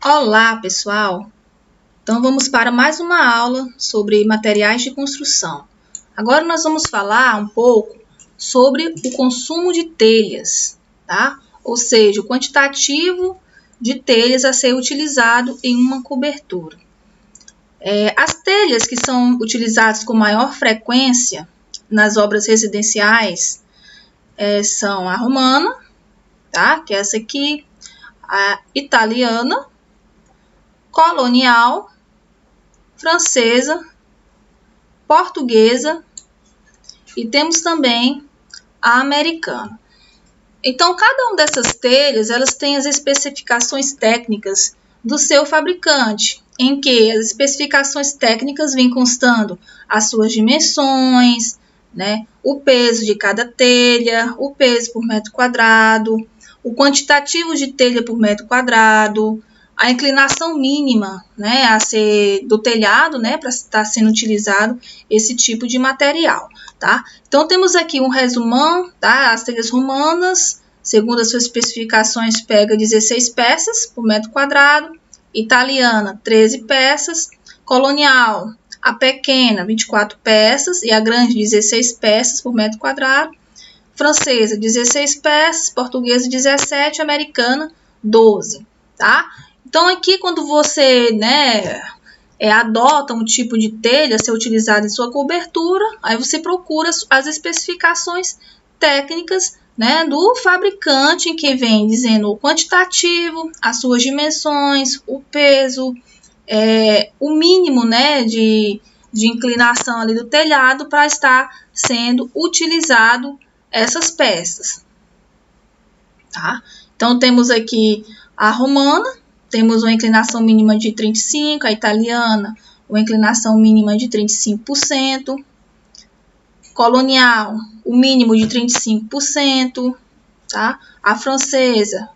Olá, pessoal! Então, vamos para mais uma aula sobre materiais de construção. Agora, nós vamos falar um pouco sobre o consumo de telhas, tá? Ou seja, o quantitativo de telhas a ser utilizado em uma cobertura. As telhas que são utilizadas com maior frequência nas obras residenciais são a romana, tá? Que é essa aqui, a italiana, colonial, francesa, portuguesa e temos também a americana. Então, cada uma dessas telhas, elas têm as especificações técnicas do seu fabricante, em que as especificações técnicas vêm constando as suas dimensões, né, o peso de cada telha, o peso por metro quadrado, o quantitativo de telha por metro quadrado, a inclinação mínima, né, do telhado, né, para estar sendo utilizado esse tipo de material, tá? Então, temos aqui um resumão, tá? As telhas romanas, segundo as suas especificações, pega 16 peças por metro quadrado, italiana, 13 peças, colonial, a pequena, 24 peças e a grande, 16 peças por metro quadrado, francesa, 16 peças, portuguesa, 17, americana, 12, tá? Então, aqui, quando você, adota um tipo de telha a ser utilizado em sua cobertura, aí você procura as especificações técnicas, né, do fabricante, em que vem dizendo o quantitativo, as suas dimensões, o peso, o mínimo, né, de inclinação ali do telhado para estar sendo utilizado essas peças, tá? Então, temos aqui a romana, temos uma inclinação mínima de 35%, a italiana, uma inclinação mínima de 35%, colonial, o mínimo de 35%, tá? A francesa,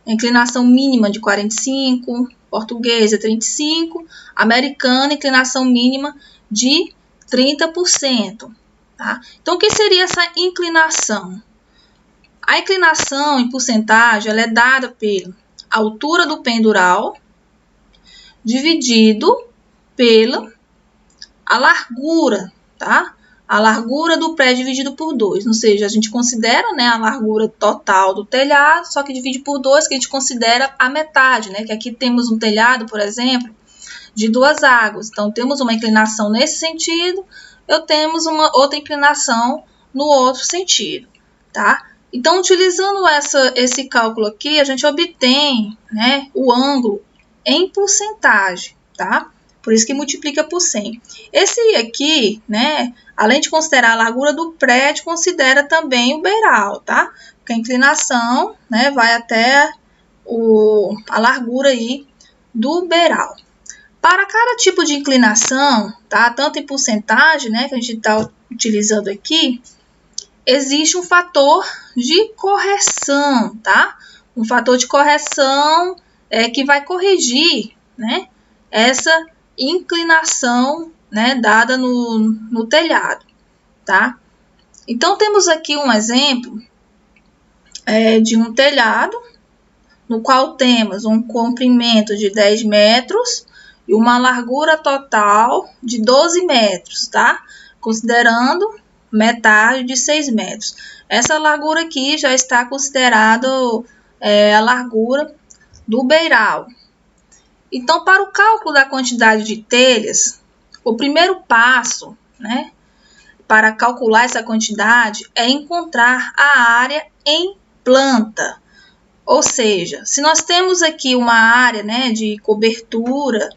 inclinação mínima de 45%, portuguesa 35%, americana, inclinação mínima de 30%, tá? Então, o que seria essa inclinação? A inclinação em porcentagem ela é dada pela altura do pendural dividido pela a largura, tá? A largura do pré dividido por 2, ou seja, a gente considera, né, a largura total do telhado, só que divide por 2, que a gente considera a metade, né? Que aqui temos um telhado, por exemplo, de 2 águas. Então, temos uma inclinação nesse sentido, temos uma outra inclinação no outro sentido, tá? Então, utilizando esse cálculo aqui, a gente obtém, né, o ângulo em porcentagem, tá? Por isso que multiplica por 100. Esse aqui, né, além de considerar a largura do prédio, considera também o beiral, tá? Porque a inclinação, né, vai até a largura aí do beiral. Para cada tipo de inclinação, tá? Tanto em porcentagem, né, que a gente está utilizando aqui, existe um fator de correção, tá? Um fator de correção que vai corrigir, né, essa inclinação, né, dada no telhado, tá? Então, temos aqui um exemplo de um telhado, no qual temos um comprimento de 10 metros e uma largura total de 12 metros, tá? Considerando metade de 6 metros. Essa largura aqui já está considerada a largura do beiral. Então, para o cálculo da quantidade de telhas, o primeiro passo, né, para calcular essa quantidade é encontrar a área em planta. Ou seja, se nós temos aqui uma área, né, de cobertura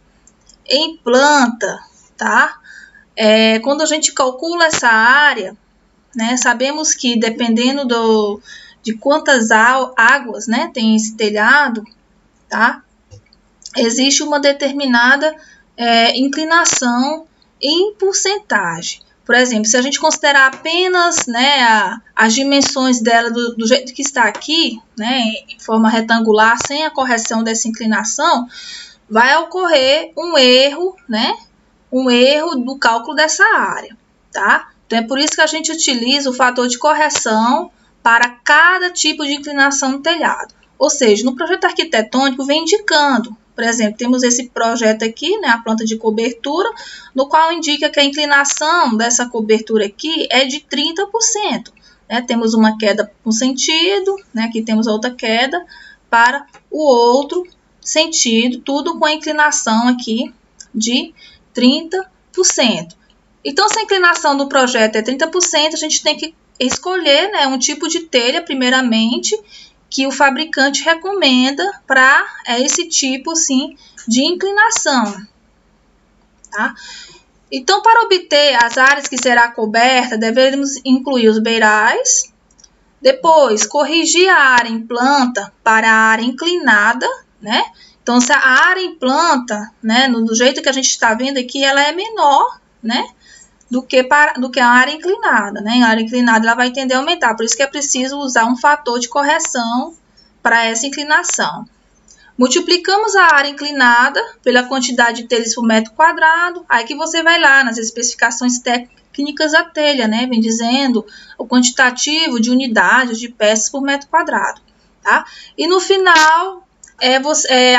em planta, tá? Quando a gente calcula essa área, né, sabemos que dependendo de quantas águas, né, tem esse telhado, tá? Existe uma determinada inclinação em porcentagem. Por exemplo, se a gente considerar apenas, né, as dimensões dela do jeito que está aqui, né, em forma retangular, sem a correção dessa inclinação, vai ocorrer um erro, né, um erro do cálculo dessa área, tá? Então, é por isso que a gente utiliza o fator de correção para cada tipo de inclinação do telhado. Ou seja, no projeto arquitetônico vem indicando Por exemplo, temos esse projeto aqui, né, a planta de cobertura, no qual indica que a inclinação dessa cobertura aqui é de 30%. Né? Temos uma queda para um sentido, né, aqui temos outra queda para o outro sentido, tudo com a inclinação aqui de 30%. Então, se a inclinação do projeto é 30%, a gente tem que escolher, né, um tipo de telha, primeiramente, que o fabricante recomenda para esse tipo, assim, de inclinação. Tá? Então, para obter as áreas que será coberta, devemos incluir os beirais, depois corrigir a área em planta para a área inclinada, né? Então, se a área em planta, né, do jeito que a gente está vendo aqui, ela é menor, né, do que a área inclinada, né? A área inclinada ela vai tender a aumentar, por isso que é preciso usar um fator de correção para essa inclinação. Multiplicamos a área inclinada pela quantidade de telhas por metro quadrado, aí que você vai lá nas especificações técnicas da telha, né? Vem dizendo o quantitativo de unidades de peças por metro quadrado, tá? E no final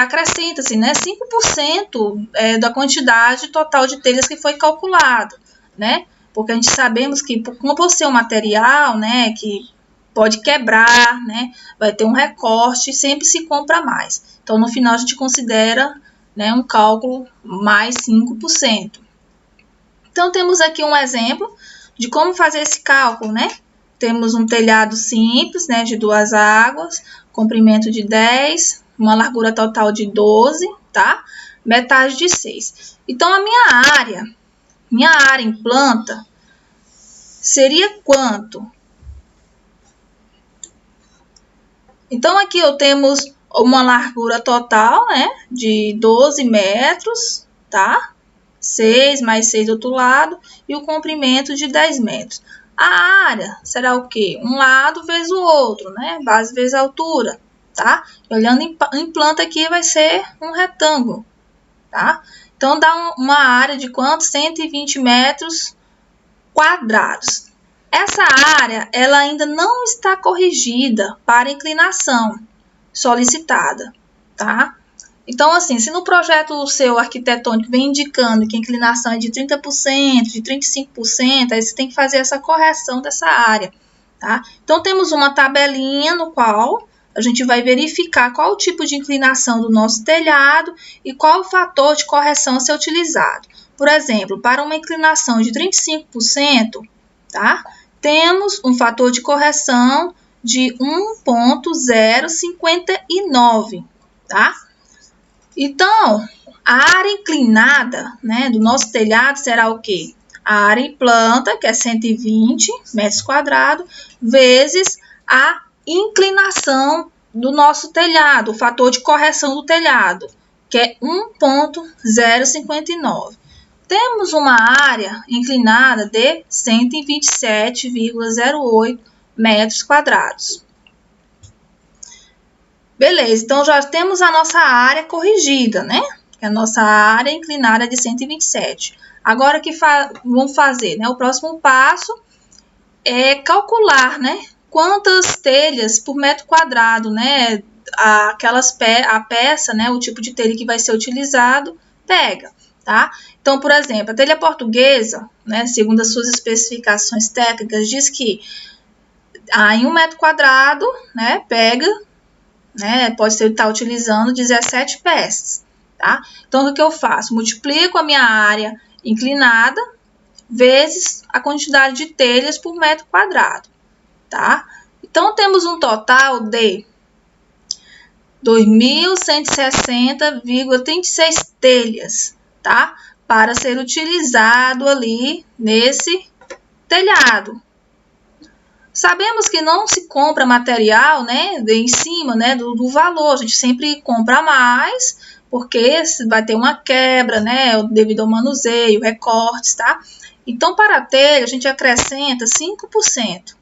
acrescenta-se, né, 5% da quantidade total de telhas que foi calculado, né? Porque a gente sabemos que, por ser um material, né, que pode quebrar, né, vai ter um recorte, sempre se compra mais. Então, no final, a gente considera, né, um cálculo mais 5%. Então, temos aqui um exemplo de como fazer esse cálculo, né? Temos um telhado simples, né, de 2 águas, comprimento de 10, uma largura total de 12, tá? Metade de 6. Então, a minha área em planta seria quanto? Então, aqui temos uma largura total, né, de 12 metros, tá? 6 mais 6 do outro lado e o comprimento de 10 metros. A área será o quê? Um lado vezes o outro, né? Base vezes a altura, tá? Olhando em planta aqui vai ser um retângulo, tá? Então, dá uma área de quanto? 120 metros quadrados. Essa área, ela ainda não está corrigida para a inclinação solicitada, tá? Então, assim, se no projeto o seu arquitetônico vem indicando que a inclinação é de 30%, de 35%, aí você tem que fazer essa correção dessa área, tá? Então, temos uma tabelinha no qual a gente vai verificar qual o tipo de inclinação do nosso telhado e qual o fator de correção a ser utilizado. Por exemplo, para uma inclinação de 35%, tá? Temos um fator de correção de 1,059, tá? Então, a área inclinada, né, do nosso telhado será o quê? A área em planta, que é 120 metros quadrados, vezes a inclinação do nosso telhado, o fator de correção do telhado, que é 1,059. Temos uma área inclinada de 127,08 metros quadrados. Beleza, então já temos a nossa área corrigida, né? A nossa área inclinada é de 127. Agora, o que vamos fazer, né? O próximo passo é calcular, né? Quantas telhas por metro quadrado, né? A peça, né? O tipo de telha que vai ser utilizado, pega, tá? Então, por exemplo, a telha portuguesa, né? Segundo as suas especificações técnicas, diz que em 1 metro quadrado, né? Pega, né? Pode estar utilizando 17 peças, tá? Então, o que eu faço? Multiplico a minha área inclinada vezes a quantidade de telhas por metro quadrado, tá? Então, temos um total de 2.160,36 telhas, tá? Para ser utilizado ali nesse telhado. Sabemos que não se compra material, né, em cima, né, do valor. A gente sempre compra mais, porque vai ter uma quebra, né, devido ao manuseio, recortes, tá? Então, para a telha, a gente acrescenta 5%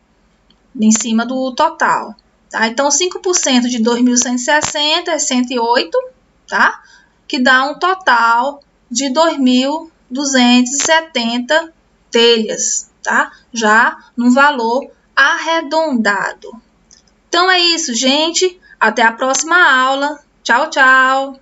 em cima do total, tá? Então, 5% de 2.160 é 108, tá? Que dá um total de 2.270 telhas, tá? Já no valor arredondado. Então é isso, gente. Até a próxima aula. Tchau, tchau.